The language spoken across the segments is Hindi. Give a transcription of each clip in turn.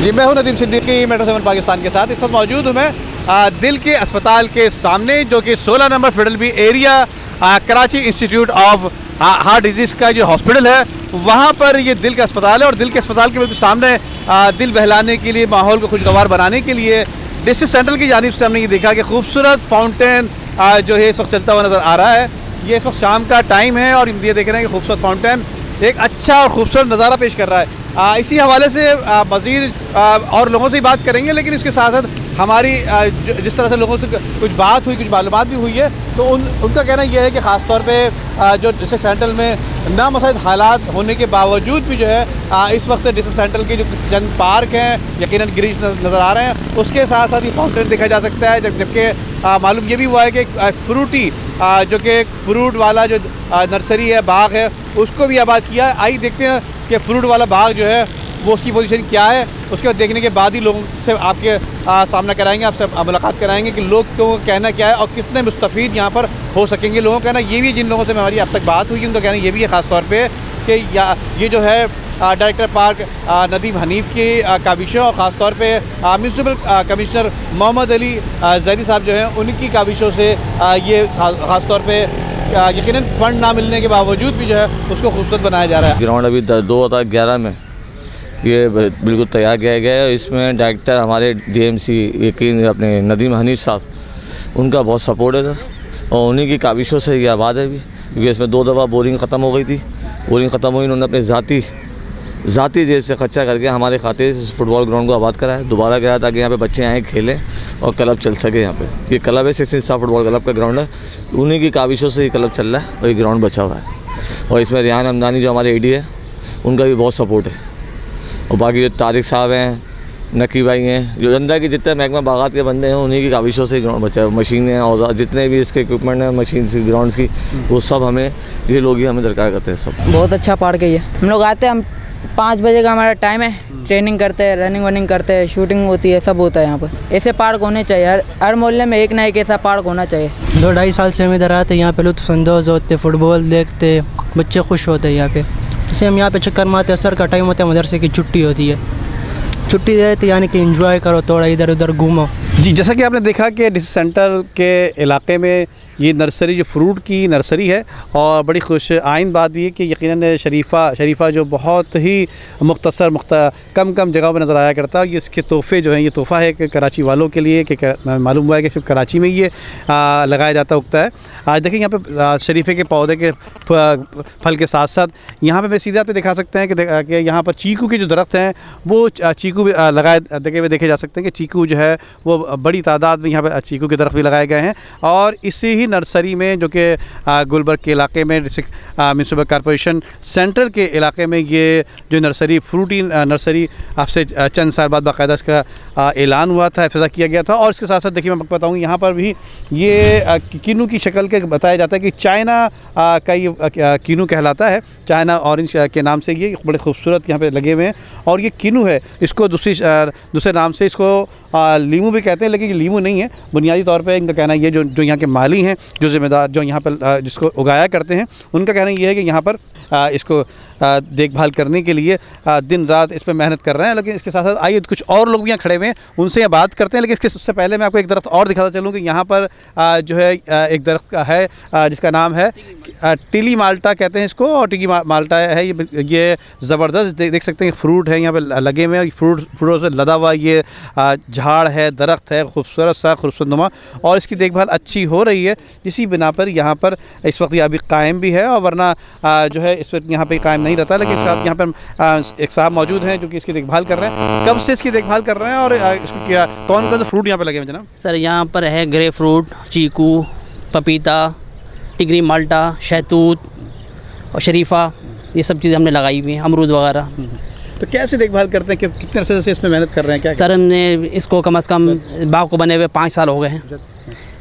जी, मैं हूं नदीम सिद्दीकी मेट्रो 7 पाकिस्तान के साथ। इस वक्त मौजूद हूं मैं दिल के अस्पताल के सामने, जो कि 16 नंबर फिडलबी area Karachi institute of heart disease का जो हॉस्पिटल है, वहाँ पर ये दिल का अस्पताल है। और दिल के अस्पताल के बिल्कुल सामने दिल बहलाने के लिए, माहौल को खुशगवार बनाने के लिए डिस्ट्रिक्ट सेंट्रल की जानिब से हमने ये देखा कि खूबसूरत फाउंटेन जो है इस वक्त चलता हुआ नज़र आ रहा है। ये इस वक्त शाम का टाइम है और ये देख रहे हैं कि खूबसूरत फाउंटेन एक अच्छा और खूबसूरत नज़ारा पेश कर रहा है। इसी हवाले से मज़ीद और लोगों से ही बात करेंगे, लेकिन इसके साथ साथ हमारी जिस तरह से लोगों से कुछ बात हुई, कुछ मालूमात भी हुई है, तो उनका कहना यह है कि ख़ास तौर पे जो डिस्ट्रिक्ट सेंट्रल में नामुसाइद हालात होने के बावजूद भी जो है इस वक्त डिस्ट्रिक्ट सेंट्रल के जो चंद पार्क हैं यकीनन ग्रीन नज़र आ रहे हैं। उसके साथ साथ ये फाउंटेन देखा जा सकता है। जबकि मालूम ये भी हुआ है कि फ्रूटी जो कि फ्रूट वाला जो नर्सरी है, बाग है, उसको भी आबाद किया है। आइए देखते हैं कि फ्रूट वाला बाग जो है वो उसकी पोजीशन क्या है। उसके बाद देखने के बाद ही लोगों से आपके सामना कराएंगे, आपसे मुलाकात कराएंगे कि लोग को कहना क्या है और कितने मुस्तफ़ीद यहाँ पर हो सकेंगे। लोगों का कहना ये भी, जिन लोगों से हमारी अब तक बात हुई, उनका कहना ये भी है ख़ास तौर पे कि ये जो है डायरेक्टर पार्क नदीम हनीफ की काविशों और ख़ास तौर पे म्यूनसिपल कमिश्नर मोहम्मद अली जैदी साहब जो हैं, उनकी काविशों से ये ख़ास तौर पे यकीनन फ़ंड ना मिलने के बावजूद भी जो है उसको खूबसूरत बनाया जा रहा है। ग्राउंड अभी 2011 में ये बिल्कुल तैयार किया गया है। इसमें डायरेक्टर हमारे DMC यकीन अपने नदीम हनीफ साहब, उनका बहुत सपोर्ट है और उन्हीं की काविशों से ये आबाद है अभी। क्योंकि इसमें 2 दफ़ा बोरिंग ख़त्म हो गई थी। बोरिंग ख़त्म हुई, उन्होंने अपने ज़ाती जेब से खर्चा करके हमारे खाते से फुटबॉल ग्राउंड को आबाद कराया, दोबारा कराया, ताकि यहाँ पे बच्चे आएँ खेलें और क्लब चल सके। यहाँ पे ये क्लब है, 16 स्टार फुटबॉल क्लब का ग्राउंड है। उन्हीं की काविशों से ये क्लब चल रहा है और ये ग्राउंड बचा हुआ है। और इसमें रियान हमदानी जो हमारे AD है, उनका भी बहुत सपोर्ट है। और बाकी जो तारिक साहब हैं, नकी भाई हैं, जो अंदर की जितने महकमा बागात के बंदे हैं, उन्हीं की काविशों से ग्राउंड बचा है। मशीनें और जितने भी इसके इक्विपमेंट हैं मशीन की ग्राउंड्स की, वो सब हमें ये लोग ही हमें दरकार करते हैं। सब बहुत अच्छा पार्क है ये। हम लोग आते हैं, हम 5 बजे का हमारा टाइम है, ट्रेनिंग करते हैं, रनिंग वनिंग करते हैं, शूटिंग होती है, सब होता है यहाँ पर। ऐसे पार्क होने चाहिए, हर मोहल्ले में एक ना एक ऐसा पार्क होना चाहिए। 2-2.5 साल से हम इधर आते हैं, यहाँ पे लुत्फ़अंदोज़ होते, फुटबॉल देखते, बच्चे खुश होते हैं यहाँ पे। जैसे हम यहाँ पे चक्कर मारते हैं, सर का टाइम होता है, मदरसे की छुट्टी होती है, छुट्टी देते यानी कि एंजॉय करो, थोड़ा इधर उधर घूमो। जी, जैसा कि आपने देखा कि डिस्ट्रिक्ट सेंट्रल के इलाके में ये नर्सरी जो फ्रूट की नर्सरी है, और बड़ी खुश आइन बात भी है कि यकीनन शरीफ़ा जो बहुत ही मुख्तसर कम जगहों पर नज़र आया करता है। ये इसके तोहफ़े जो हैं, ये तोहफ़ा है कि कराची वालों के लिए, कि मालूम हुआ है कि सिर्फ कराची में ये लगाया जाता उगता है। आज देखिए यहाँ पे शरीफ़े के पौधे के फल के साथ साथ यहाँ पे मैं सीधे आप दिखा सकते हैं कि यहाँ पर चीकू के जो दरख्त हैं, वो चीकू भी देखे जा सकते हैं कि चीकू जो है वो बड़ी तादाद में यहाँ पर चीकू के दरख्त भी लगाए गए हैं। और इसी ही नर्सरी में, जो कि गुलबर्ग के इलाके में डिस्ट्रिक्ट म्यूनसिपल कॉर्पोरेशन सेंट्रल के इलाके में ये जो नर्सरी फ्रूटी नर्सरी आपसे चंद साल बाद बाकायदा इसका ऐलान हुआ था, इफ्तिताह किया गया था। और इसके साथ साथ देखिए मैं बताऊँ, यहाँ पर भी ये किन्नू की शक्ल के बताया जाता है कि चाइना का ये किन्नू कहलाता है, चाइना ऑरेंज के नाम से ये बड़े खूबसूरत यहाँ पे लगे हुए हैं। और ये किन्नू है, इसको दूसरे नाम से इसको लीमू भी कहते हैं, लेकिन ये लीमू नहीं है। बुनियादी तौर पे इनका कहना ये जो यहाँ के माली हैं, जो ज़िम्मेदार, जो यहाँ पर जिसको उगाया करते हैं, उनका कहना ये है कि यहाँ पर इसको देखभाल करने के लिए दिन रात इस पर मेहनत कर रहे हैं। लेकिन इसके साथ साथ आइए कुछ और लोग भी यहाँ खड़े हुए हैं, उनसे यहाँ बात करते हैं। लेकिन इसके सबसे पहले मैं आपको एक दरख्त और दिखाता चलूँ कि यहाँ पर जो है एक दरख्त है जिसका नाम है टिली माल्टा कहते हैं इसको, और टिली माल्टा है। ये ज़बरदस्त देख सकते हैं फ्रूट है यहाँ पर लगे हुए हैं, फ्रूटों से लदा हुआ ये झाड़ है, दरख्त है, खूबसूरत नुमा, और इसकी देखभाल अच्छी हो रही है। इसी बिना पर यहाँ पर इस वक्त ये अभी कायम भी है, और वरना जो है इस वक्त यहाँ पे कायम नहीं रहता। लेकिन साथ यहाँ पर एक साहब मौजूद हैं जो कि इसकी देखभाल कर रहे हैं। कब से इसकी देखभाल कर रहे हैं और इसको क्या कौन से फ्रूट यहाँ पे लगे हैं जनाब? सर यहाँ पर है ग्रे फ्रूट, चीकू, पपीता, टिगरी माल्टा, शहतूत और शरीफ़ा, ये सब चीज़ें हमने लगाई हुई हैं, अमरूद वगैरह। तो कैसे देखभाल करते हैं, कितने अरसे से इसमें मेहनत कर रहे हैं? क्या सर हमने इसको कम से कम बाग को बने हुए 5 साल हो गए हैं।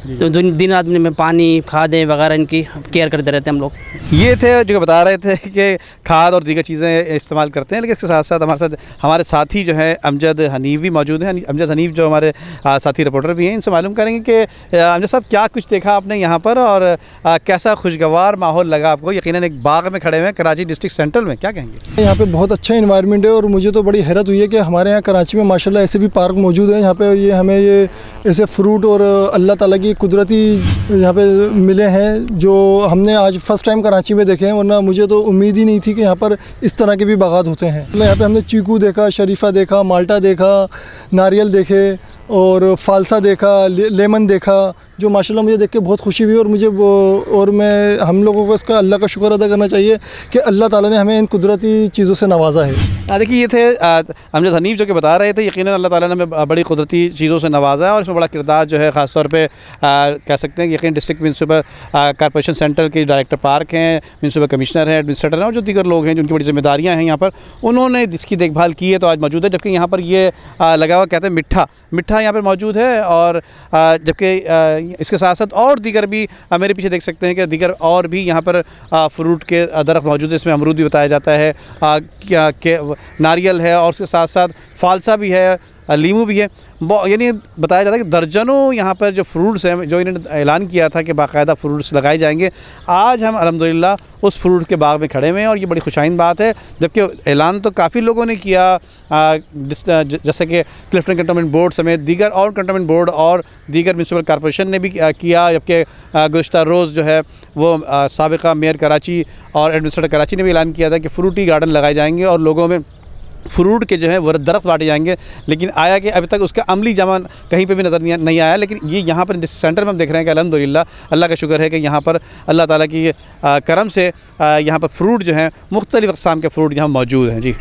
तो दिन रात में पानी खादें वगैरह इनकी केयर करते रहते हैं हम लोग। ये थे जो बता रहे थे कि खाद और दीगर चीज़ें इस्तेमाल करते हैं, लेकिन इसके साथ साथ हमारे साथी जो है अमजद हनीफ भी मौजूद हैं। अमजद हनीफ जो हमारे साथी रिपोर्टर भी हैं, इनसे मालूम करेंगे कि अमजद साहब क्या कुछ देखा आपने यहाँ पर और कैसा खुशगवार माहौल लगा आपको। यकीनन एक बाग में खड़े हुए हैं कराची डिस्ट्रिक्ट सेंट्रल में, क्या कहेंगे? यहाँ पे बहुत अच्छा इन्वायरमेंट है और मुझे तो बड़ी हैरत हुई है कि हमारे यहाँ कराची में माशाल्लाह ऐसे भी पार्क मौजूद हैं। यहाँ पे ये हमें ये ऐसे फ्रूट और अल्लाह ताला की कुदरती यहाँ पे मिले हैं जो हमने आज फर्स्ट टाइम कराची में देखे हैं, वरना मुझे तो उम्मीद ही नहीं थी कि यहाँ पर इस तरह के भी बागात होते हैं। मतलब यहाँ पे हमने चीकू देखा, शरीफा देखा, माल्टा देखा, नारियल देखे और फालसा देखा, लेमन देखा, जो माशाल्लाह मुझे देख के बहुत खुशी हुई और मैं हम लोगों को इसका अल्लाह का शुक्र अदा करना चाहिए कि अल्लाह ताला ने हमें इन कुदरती चीज़ों से नवाजा है। देखिए ये थे अमजद हनीफ जो कि बता रहे थे, यकीनन अल्लाह ताला ने हमें बड़ी कुदरती चीज़ों से नवाजा है और इसमें बड़ा किरदार जो है ख़ास तौर पे कह सकते हैं कि यकीन डिस्ट्रिक्ट म्यूनसिपल कॉर्पोरेशन सेंट्रल के डायरेक्टर पार्क हैं, म्यूनसिपल कमिश्नर हैं, एडमिनिस्ट्रेटर हैं और जो दीगर लोग हैं जिनकी बड़ी जिम्मेदारियाँ हैं यहाँ पर, उन्होंने इसकी देखभाल की है तो आज मौजूद है। जबकि यहाँ पर ये लगा हुआ कहते हैं मिठा यहाँ पर मौजूद है और जबकि इसके साथ साथ और दीगर भी मेरे पीछे देख सकते हैं कि दीगर और भी यहाँ पर फ्रूट के दरख्त मौजूद है। इसमें अमरूद भी बताया जाता है, नारियल है और उसके साथ साथ फालसा भी है, लीमू भी है। यानी बताया जाता है कि दर्जनों यहाँ पर जो फ्रूट्स हैं जो इन्होंने ऐलान किया था कि बाकायदा फ्रूट्स लगाए जाएंगे, आज हम अल्हम्दुलिल्लाह उस फ्रूट के बाग में खड़े हुए हैं और ये बड़ी खुशाइन बात है। जबकि ऐलान तो काफ़ी लोगों ने किया, जैसे कि क्लिफ्टन कंटोनमेंट बोर्ड समेत दीगर और कंटोनमेंट बोर्ड और दीगर म्यूनसिपल कॉर्पोरेशन ने भी किया। जबकि गुज़श्ता रोज़ जो है वो साबिक़ा मेयर कराची और एडमिनिस्ट्रेटर कराची ने भी ऐलान किया था कि फ्रूटी गार्डन लगाए जाएंगे और लोगों में फ्रूट के जो है वो दरख्त बांटे जाएंगे। लेकिन आया कि अभी तक उसका अमली जमान कहीं पे भी नज़र नहीं आया। लेकिन ये यहाँ पर जिस सेंटर में हम देख रहे हैं कि अल्हम्दुलिल्लाह अल्लाह का शुक्र है कि यहाँ पर अल्लाह ताला की करम से यहाँ पर फ्रूट जो हैं मुख्तलिफ़ अक़साम के फ्रूट यहाँ मौजूद हैं। जी।